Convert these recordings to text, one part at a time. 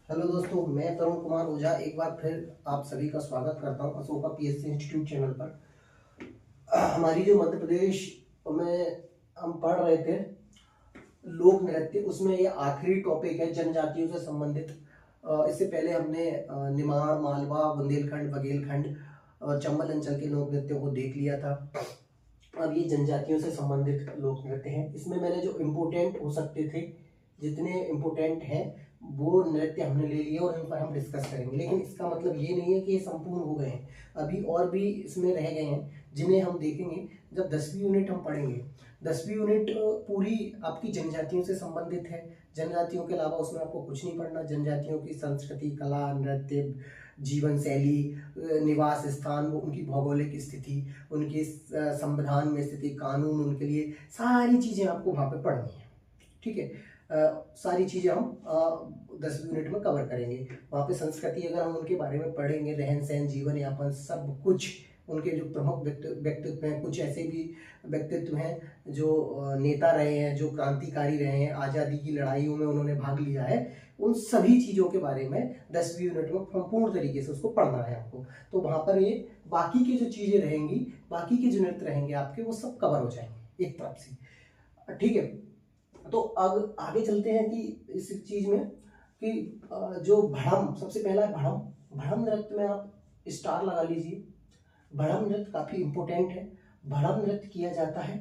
Hello दोस्तों, मैं तरुण कुमार ओझा एक बार फिर आप सभी का स्वागत करता हूं अशोका पीएससी इंस्टीट्यूट चैनल पर। हमारी जो मध्य प्रदेश में हम पढ़ रहे थे लोक नृत्य, उसमें ये आखिरी टॉपिक है जनजातियों से संबंधित। इससे पहले हमने निमाड़, मालवा, बुंदेलखंड, बघेलखंड और चंबल अंचल के लोक नृत्यों को देख लिया था। अब ये जनजातियों से संबंधित लोक नृत्य हैं। इसमें मैंने जो इम्पोर्टेंट हो सकते थे, जितने इम्पोर्टेंट हैं वो नृत्य हमने ले लिए और इन पर हम डिस्कस करेंगे। लेकिन इसका मतलब ये नहीं है कि ये संपूर्ण हो गए हैं, अभी और भी इसमें रह गए हैं जिन्हें हम देखेंगे जब 10वीं यूनिट हम पढ़ेंगे। 10वीं यूनिट पूरी आपकी जनजातियों से संबंधित है। जनजातियों के अलावा उसमें आपको कुछ नहीं पढ़ना। जनजातियों की संस्कृति, कला, नृत्य, जीवन शैली, निवास स्थान, वो उनकी भौगोलिक स्थिति, उनकी संविधान में स्थिति, कानून, उनके लिए सारी चीज़ें आपको वहाँ पे पढ़नी है। ठीक है, सारी चीज़ें हम 10वीं यूनिट में कवर करेंगे। वहाँ पे संस्कृति अगर हम उनके बारे में पढ़ेंगे, रहन सहन, जीवन यापन, सब कुछ, उनके जो प्रमुख व्यक्तित्व हैं, कुछ ऐसे भी व्यक्तित्व हैं जो नेता रहे हैं, जो क्रांतिकारी रहे हैं, आज़ादी की लड़ाइयों में उन्होंने भाग लिया है, उन सभी चीज़ों के बारे में 10वीं यूनिट में संपूर्ण तरीके से उसको पढ़ना है आपको। तो वहाँ पर ये बाकी की जो चीज़ें रहेंगी, बाकी के जो नृत्य रहेंगे आपके, वो सब कवर हो जाएंगे एक तरफ से। ठीक है, तो अब आगे चलते हैं कि इस चीज में कि जो भड़म, सबसे पहला है भड़म। भड़म नृत्य में आप स्टार लगा लीजिए। भड़म नृत्य काफी इंपॉर्टेंट है। भड़म नृत्य किया जाता है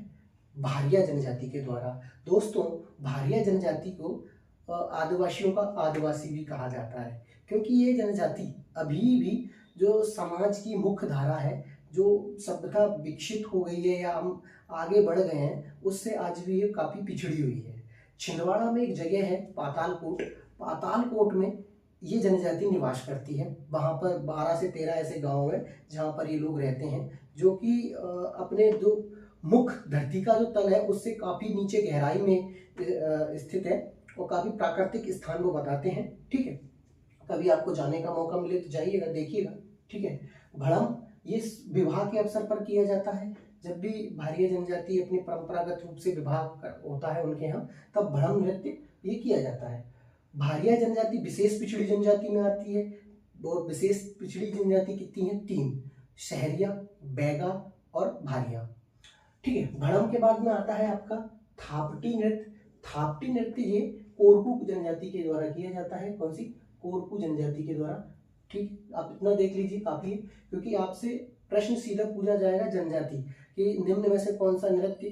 भारिया जनजाति के द्वारा। दोस्तों, भारिया जनजाति को आदिवासियों का आदिवासी भी कहा जाता है, क्योंकि ये जनजाति अभी भी जो समाज की मुख्य धारा है, जो सभ्यता विकसित हो गई है या हम आगे बढ़ गए हैं, उससे आज भी ये काफी पिछड़ी हुई है। छिंदवाड़ा में एक जगह है पातालकोट। पातालकोट में ये जनजाति निवास करती है। वहाँ पर 12 से 13 ऐसे गांव हैं जहाँ पर ये लोग रहते हैं, जो कि अपने जो मुख्य धरती का जो तल है उससे काफी नीचे गहराई में स्थित है और काफी प्राकृतिक स्थान वो बताते हैं। ठीक है, कभी आपको जाने का मौका मिले तो जाइएगा, देखिएगा। ठीक है, भड़म ये विवाह के अवसर पर किया जाता है। जब भी भारिया जनजाति अपनी परंपरागत रूप से विवाह होता है उनके यहाँ, तब भड़म नृत्य ये किया जाता है। भारिया जनजाति विशेष पिछड़ी जनजाति में आती है। और विशेष पिछड़ी जनजाति कितनी है? 3, शहरिया, बैगा और भारिया। ठीक है, भड़म के बाद में आता है आपका थापटी नृत्य। थापटी नृत्य ये कोरकू जनजाति के द्वारा किया जाता है। कौन सी? कोरकू जनजाति के द्वारा। ठीक, आप इतना देख लीजिए, काफी है, क्योंकि आपसे प्रश्न सीधा पूछा जाएगा जनजाति कि निम्न में से कौन सा नृत्य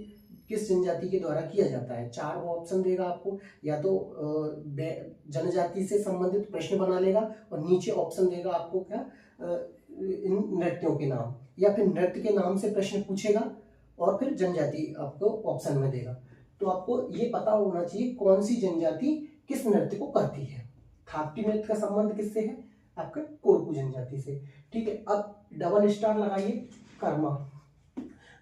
किस जनजाति के द्वारा किया जाता है। 4 वो ऑप्शन देगा आपको, या तो जनजाति से संबंधित प्रश्न बना लेगा और नीचे ऑप्शन देगा आपको क्या, इन नृत्यों के नाम, या फिर नृत्य के नाम से प्रश्न पूछेगा और फिर जनजाति आपको ऑप्शन में देगा। तो आपको ये पता होना चाहिए कौन सी जनजाति किस नृत्य को करती है। थापटी नृत्य का संबंध किससे है? आपका कोरकू जनजाति से। ठीक है, अब डबल स्टार लगाइए। कर्मा।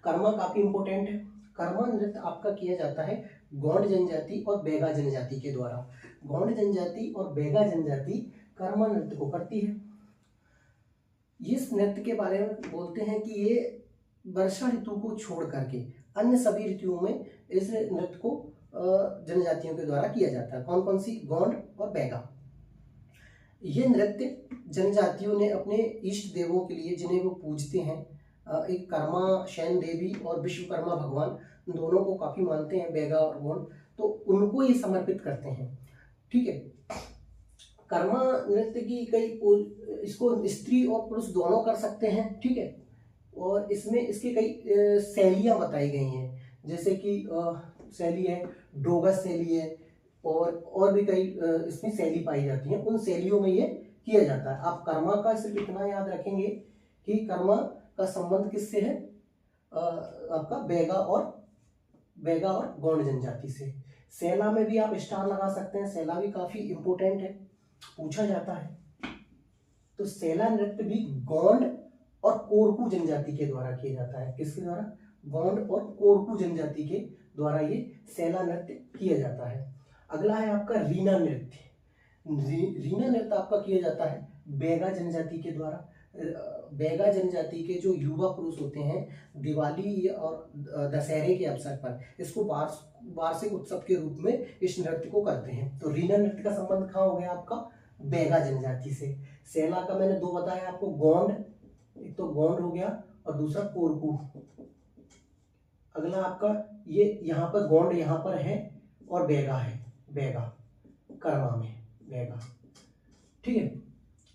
कर्मा काफी इंपॉर्टेंट है। कर्मा नृत्य आपका किया जाता है गोंड जनजाति और बैगा जनजाति के द्वारा। गोंड जनजाति और बैगा जनजाति कर्मा नृत्य को करती है। इस नृत्य के बारे में बोलते हैं कि ये वर्षा ऋतु को छोड़ करके अन्य सभी ऋतुओं में इस नृत्य को जनजातियों के द्वारा किया जाता है। कौन कौन सी? गोंड और बैगा। ये नृत्य जनजातियों ने अपने इष्ट देवों के लिए, जिन्हें वो पूजते हैं, एक कर्मा शैन देवी और विश्वकर्मा भगवान, दोनों को काफी मानते हैं, बैगा और गोंड, तो उनको ये समर्पित करते हैं। ठीक है, कर्मा नृत्य की इसको स्त्री और पुरुष दोनों कर सकते हैं। ठीक है, और इसमें इसके कई शैलियां बताई गई हैं, जैसे कि शैली है डोगस शैली है, और भी कई इसमें शैली पाई जाती हैं। उन शैलियों में ये किया जाता है। आप कर्मा का सिर्फ इतना याद रखेंगे कि कर्मा का संबंध किससे है? आपका बैगा और गोंड जनजाति से। सैला में भी आप स्टार लगा सकते हैं। सैला भी काफी इंपोर्टेंट है, पूछा जाता है। तो सैला नृत्य भी गोंड और कोरकू जनजाति के द्वारा किया जाता है। किसके द्वारा? गोंड और कोरकू जनजाति के द्वारा ये सैला नृत्य किया जाता है। अगला है आपका रीना नृत्य। रीना नृत्य आपका किया जाता है बैगा जनजाति के द्वारा। बैगा जनजाति के जो युवा पुरुष होते हैं, दिवाली और दशहरे के अवसर पर इसको वार्षिक उत्सव के रूप में इस नृत्य को करते हैं। तो रीना नृत्य का संबंध कहाँ हो गया आपका? बैगा जनजाति से। सेला का मैंने दो बताया आपको, गोंड, एक तो गोंड हो गया और दूसरा कोरकू। अगला आपका ये यहाँ पर गोंड यहाँ पर है और बैगा है, बैगा कर्मा में बैगा, ठीक है।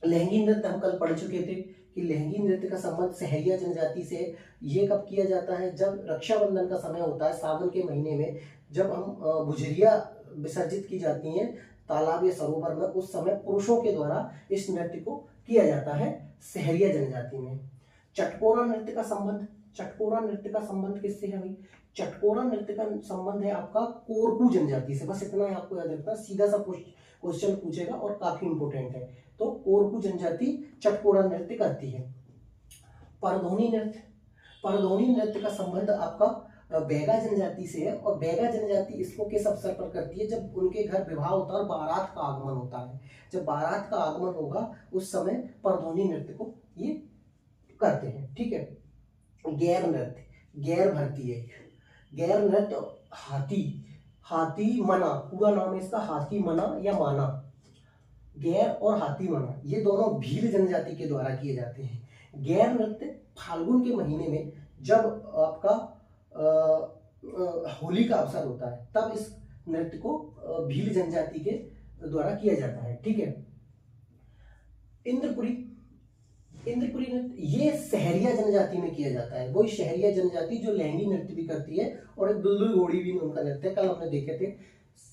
लहंगी नृत्य हम कल पढ़ चुके थे कि लहंगी नृत्य का संबंध सहरिया जनजाति से। ये कब किया जाता है? जब रक्षाबंधन का समय होता है, सावन के महीने में, जब हम बुझरिया विसर्जित की जाती हैं तालाब या सरोवर में, उस समय पुरुषों के द्वारा इस नृत्य को किया जाता है सहरिया जनजाति में। चटकोरा नृत्य का संबंध, चटकोरा नृत्य का संबंध किससे है भाई? चटकोरा नृत्य का संबंध है आपका कोरकू जनजाति से। बस इतना ही आपको याद रखना, सीधा सा क्वेश्चन पूछेगा और काफी इंपोर्टेंट है। तो कोरकू जनजाति चटकोरा नृत्य करती है। परधोनी नृत्य, परधोनी नृत्य का संबंध आपका बैगा जनजाति से है और बैगा जनजाति इसको किस अवसर पर करती है? जब उनके घर विवाह होता है और बारात का आगमन होता है। जब बारात का आगमन होगा उस समय परधोनी नृत्य को ये करते हैं, ठीक है। गैर नृत्य, गैर भरती है, गैर नृत्य हाथी, हाथी मना, पूरा नाम है इसका हाथी मना या माना। गैर और हाथी मना ये दोनों भील जनजाति के द्वारा किए जाते हैं। गैर नृत्य फाल्गुन के महीने में जब आपका होली का अवसर होता है तब इस नृत्य को भील जनजाति के द्वारा किया जाता है, ठीक है। इंद्रपुरी, इंद्रपुरी नृत्य ये सहरिया जनजाति में किया जाता है। वही सहरिया जनजाति जो लहंगी नृत्य भी करती है और एक दुलदुल घोड़ी भी उनका नृत्य, कल हमने देखे थे,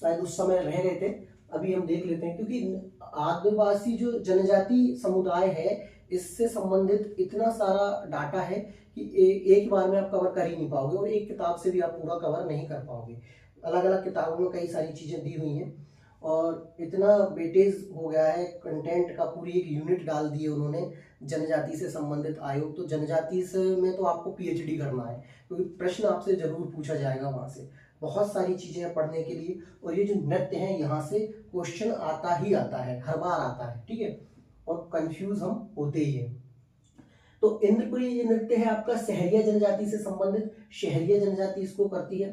शायद उस समय रह गए थे, अभी हम देख लेते हैं। क्योंकि आदिवासी जो जनजाति समुदाय है इससे संबंधित इतना सारा डाटा है कि एक बार में आप कवर कर ही नहीं पाओगे और एक किताब से भी आप पूरा कवर नहीं कर पाओगे। अलग अलग किताबों में कई सारी चीजें दी हुई हैं और इतना वेटेज हो गया है कंटेंट का, पूरी एक यूनिट डाल दी है उन्होंने जनजाति से संबंधित आयोग। तो जनजाति से में तो आपको पीएचडी करना है क्योंकि प्रश्न आपसे जरूर पूछा जाएगा वहां से। बहुत सारी चीजें हैं पढ़ने के लिए और ये जो नृत्य है यहाँ से क्वेश्चन आता ही आता है, हर बार आता है, ठीक है, और कंफ्यूज हम होते ही हैं। तो इंद्रपुरी ये नृत्य है आपका सहरिया जनजाति से संबंधित, शहरिया जनजाति इसको करती है।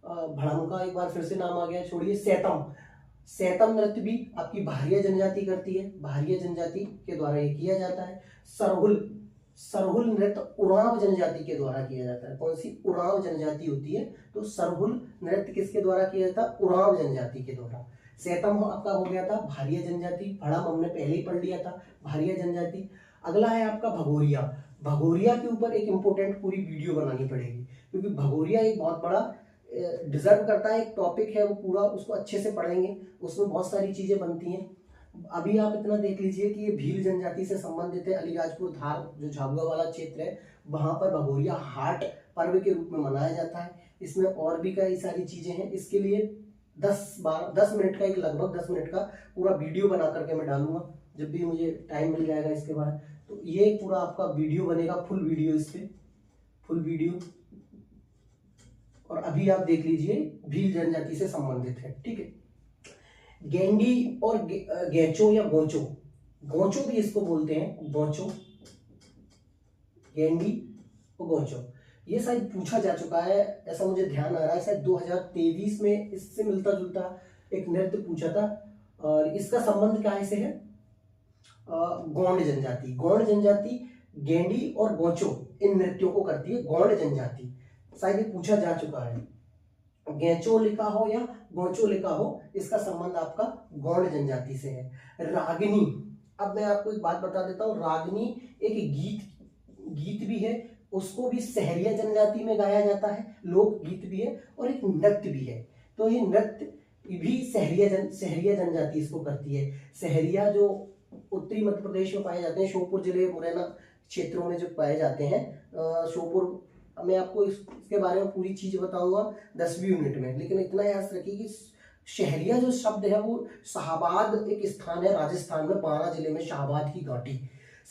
भड़म का एक बार फिर से नाम आ गया, छोड़िए। सैतम, सैतम नृत्य भी आपकी भारिया जनजाति करती है, भारिया जनजाति के द्वारा ये किया जाता है। सरहुल, सरहुल नृत्य उरांव जनजाति के द्वारा किया जाता है। कौन सी? उरांव जनजाति होती है। तो सरहुल नृत्य किसके द्वारा किया जाता है? उरांव जनजाति के द्वारा। सैतम आपका हो गया था भारिया जनजाति, भड़म हमने पहले ही पढ़ लिया था भारिया जनजाति। अगला है आपका भगोरिया। भगोरिया के ऊपर एक इंपॉर्टेंट पूरी वीडियो बनानी पड़ेगी क्योंकि भगोरिया एक बहुत बड़ा डिजर्व करता है, एक टॉपिक है वो पूरा, उसको अच्छे से पढ़ेंगे, उसमें बहुत सारी चीजें बनती हैं। अभी आप इतना देख लीजिए कि ये भील जनजाति से संबंधित है। अलीराजपुर धार जो झाबुआ वाला क्षेत्र है वहां पर भगोरिया हाट पर्व के रूप में मनाया जाता है। इसमें और भी कई सारी चीजें हैं। इसके लिए 10 मिनट का, एक लगभग 10 मिनट का पूरा वीडियो बना करके मैं डालूंगा जब भी मुझे टाइम मिल जाएगा इसके बाद। तो ये पूरा आपका वीडियो बनेगा, फुल वीडियो, इस पे फुल वीडियो। और अभी आप देख लीजिए भील जनजाति से संबंधित है, ठीक है। गेंडी और गैंचो या गोंचो, गोंचो भी इसको बोलते हैं, गोंचो, गेंडी और गोंचो, ये शायद पूछा जा चुका है, ऐसा मुझे ध्यान आ रहा है। शायद 2023 में इससे मिलता जुलता एक नृत्य पूछा था और इसका संबंध क्या से है? गोंड जनजाति, गोंड जनजाति गेंडी और गोंचो इन नृत्यों को करती है गोंड जनजाति। शायद ये पूछा जा चुका है, गैंचो लिखा हो या गोंचो लिखा हो, इसका संबंध आपका गोंड जनजाति से है। रागिनी, अब मैं आपको एक बात बता देता हूँ, रागिनी एक गीत भी है, उसको भी सहरिया जनजाति में गाया जाता है, लोक गीत भी है और एक नृत्य भी है। तो ये नृत्य भी सहरिया जनजाति इसको करती है। सहरिया जो उत्तरी मध्य प्रदेश में पाए जाते हैं, श्योपुर जिले, मुरैना क्षेत्रों में जो पाए जाते हैं, श्योपुर, मैं आपको इसके बारे में पूरी चीज बताऊंगा 10वीं यूनिट में, लेकिन इतना याद रखिए कि शहरिया जो शब्द है वो शाहबाद एक स्थान है राजस्थान में, बारां जिले में, शाहबाद की घाटी,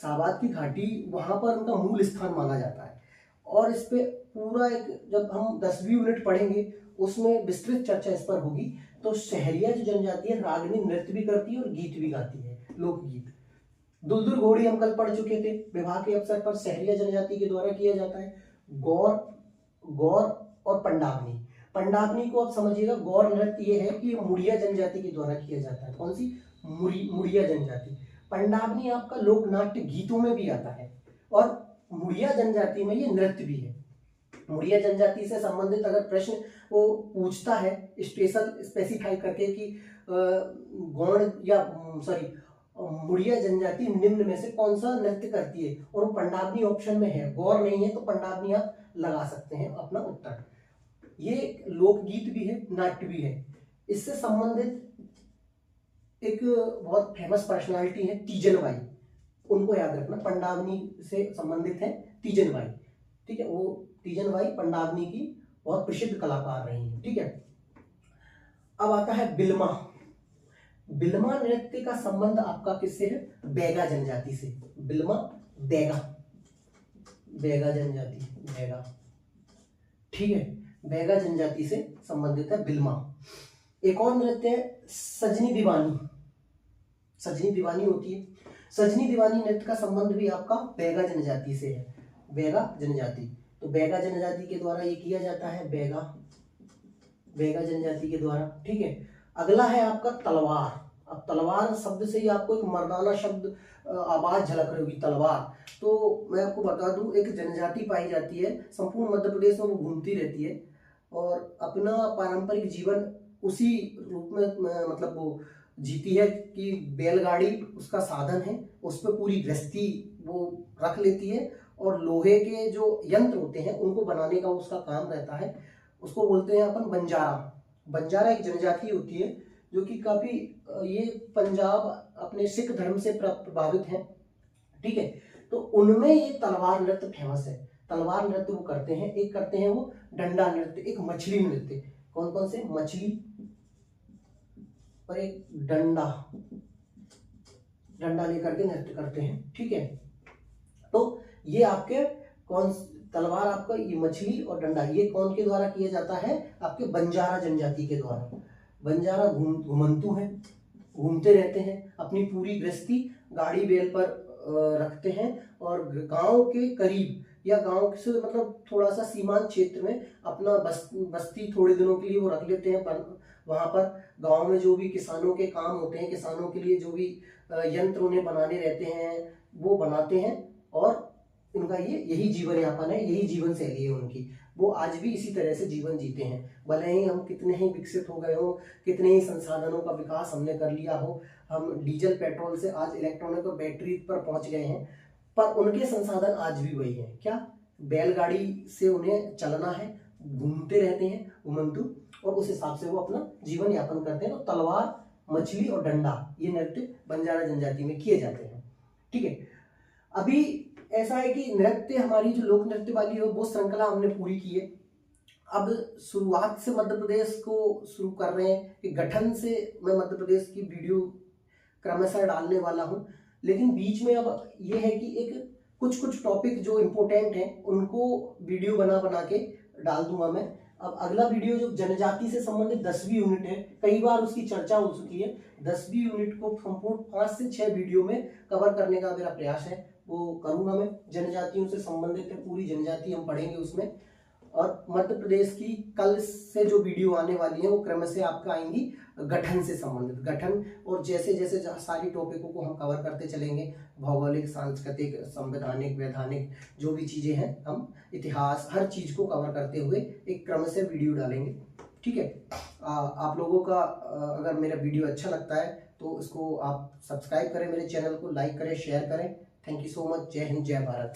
शाहबाद की घाटी, वहां पर उनका मूल स्थान माना जाता है। और इस पे पूरा एक, जब हम 10वीं यूनिट पढ़ेंगे उसमें विस्तृत चर्चा इस पर होगी। तो शहरिया जो जनजाति है रागिनी नृत्य भी करती है और गीत भी गाती है, लोकगीत। दुलदुल घोड़ी हम कल पढ़ चुके थे, विवाह के अवसर पर शहरिया जनजाति के द्वारा किया जाता है। गौर, गौर और पंडाग्नि, पंडाग्नि को आप समझिएगा, गौर नृत्य ये है कि मुड़िया जनजाति के द्वारा किया जाता है। कौन सी? मुड़िया जनजाति। पंडाबनी आपका लोक नाट्य गीतों में भी आता है और मुड़िया जनजाति में ये नृत्य भी है। मुड़िया जनजाति से संबंधित अगर प्रश्न वो पूछता है स्पेसिफाई करके कि गौड़ या सॉरी मुड़िया जनजाति निम्न में से कौन सा नृत्य करती है, और वो पंडाबनी ऑप्शन में है, गौर नहीं है तो पंडाबनी आप लगा सकते हैं अपना उत्तर। ये लोकगीत भी है, नाट्य भी है। इससे संबंधित एक बहुत फेमस पर्सनालिटी है तीजन बाई, उनको याद रखना, पंडाबनी से संबंधित है तीजन बाई, ठीक है। वो तीजन बाई पंडाबनी की बहुत प्रसिद्ध कलाकार रही है, ठीक है। अब आता है बिलमा। बिलमा नृत्य का संबंध आपका किससे है? बैगा जनजाति से। बिलमा बैगा जनजाति, बैगा, ठीक है, बैगा जनजाति से संबंधित है बिलमा। एक और नृत्य है सजनी दीवानी। सजनी दीवानी होती है। सजनी दीवानी नृत्य का संबंध भी आपका बैगा जनजाति से है, बैगा जनजाति। तो बैगा जनजाति के द्वारा ये किया जाता है, बैगा जनजाति के द्वारा, ठीक है। अगला है आपका तलवार। अब तलवार शब्द से ही आपको एक मर्दाना शब्द आवाज झलक रही होगी, तलवार। तो मैं आपको बता दूं, एक जनजाति पाई जाती है संपूर्ण मध्य प्रदेश में, वो घूमती रहती है और अपना पारंपरिक जीवन उसी रूप में मतलब वो जीती है कि बैलगाड़ी उसका साधन है, उस पर पूरी गृहस्थी वो रख लेती है और लोहे के जो यंत्र होते हैं उनको बनाने का उसका काम रहता है। उसको बोलते हैं अपन बंजारा। बंजारा एक जनजाति होती है जो कि काफी ये पंजाब अपने सिख धर्म से प्रभावित है, ठीक है। तो उनमें ये तलवार नृत्य फेमस है। तलवार नृत्य वो करते हैं। एक करते हैं वो डंडा नृत्य, एक मछली नृत्य। कौन कौन से? मछली और एक डंडा, डंडा लेकर के नृत्य करते हैं, ठीक है। तो ये आपके कौन, तलवार आपका ये मछली और डंडा, ये कौन के द्वारा किया जाता है? आपके बंजारा जनजाति के द्वारा। बंजारा घुमंतू है, घूमते रहते हैं, अपनी पूरी गृहस्थी गाड़ी बैल पर रखते हैं और गांव के करीब या गांव से मतलब थोड़ा सा सीमांत क्षेत्र में अपना बस्ती थोड़े दिनों के लिए वो रख लेते हैं। पर वहां पर गांव में जो भी किसानों के काम होते हैं, किसानों के लिए जो भी यंत्र उन्हें बनाने रहते हैं वो बनाते हैं और उनका ये यही जीवन यापन है, यही जीवन शैली है उनकी। वो आज भी इसी तरह से जीवन जीते हैं। भले ही हम कितने ही विकसित हो गए हो, कितने ही संसाधनों का विकास हमने कर लिया हो, हम डीजल पेट्रोल से आज इलेक्ट्रॉनिक और बैटरी पर पहुंच गए हैं, पर उनके संसाधन आज भी वही हैं। क्या? बैलगाड़ी से उन्हें चलना है, घूमते रहते हैं घुमंतू, और उस हिसाब से वो अपना जीवन यापन करते हैं। तो तलवार, मछली और डंडा ये नृत्य बंजारा जनजाति में किए जाते हैं, ठीक है। अभी ऐसा है कि नृत्य, हमारी जो लोक नृत्य वाली है वो श्रृंखला हमने पूरी की है। अब शुरुआत से मध्य प्रदेश को शुरू कर रहे हैं कि गठन से मैं मध्य प्रदेश की वीडियो क्रमशः डालने वाला हूं, लेकिन बीच में अब ये है कि एक कुछ टॉपिक जो इम्पोर्टेंट हैं उनको वीडियो बना के डाल दूंगा मैं। अब अगला वीडियो जो जनजाति से संबंधित 10वीं यूनिट है, कई बार उसकी चर्चा हो चुकी है। 10वीं यूनिट को संपूर्ण 5 से 6 वीडियो में कवर करने का मेरा प्रयास है, वो करूंगा मैं। जनजातियों से संबंधित है, पूरी जनजाति हम पढ़ेंगे उसमें। और मध्य प्रदेश की कल से जो वीडियो आने वाली है वो क्रमशः आपका आएंगी गठन से संबंधित, गठन, और जैसे जैसे सारी टॉपिकों को हम कवर करते चलेंगे, भौगोलिक, सांस्कृतिक, संवैधानिक, वैधानिक जो भी चीजें हैं, हम इतिहास, हर चीज को कवर करते हुए एक क्रमशः वीडियो डालेंगे, ठीक है। आप लोगों का अगर मेरा वीडियो अच्छा लगता है तो इसको आप सब्सक्राइब करें, मेरे चैनल को लाइक करें, शेयर करें। Thank you so much. जय हिंद, जय भारत।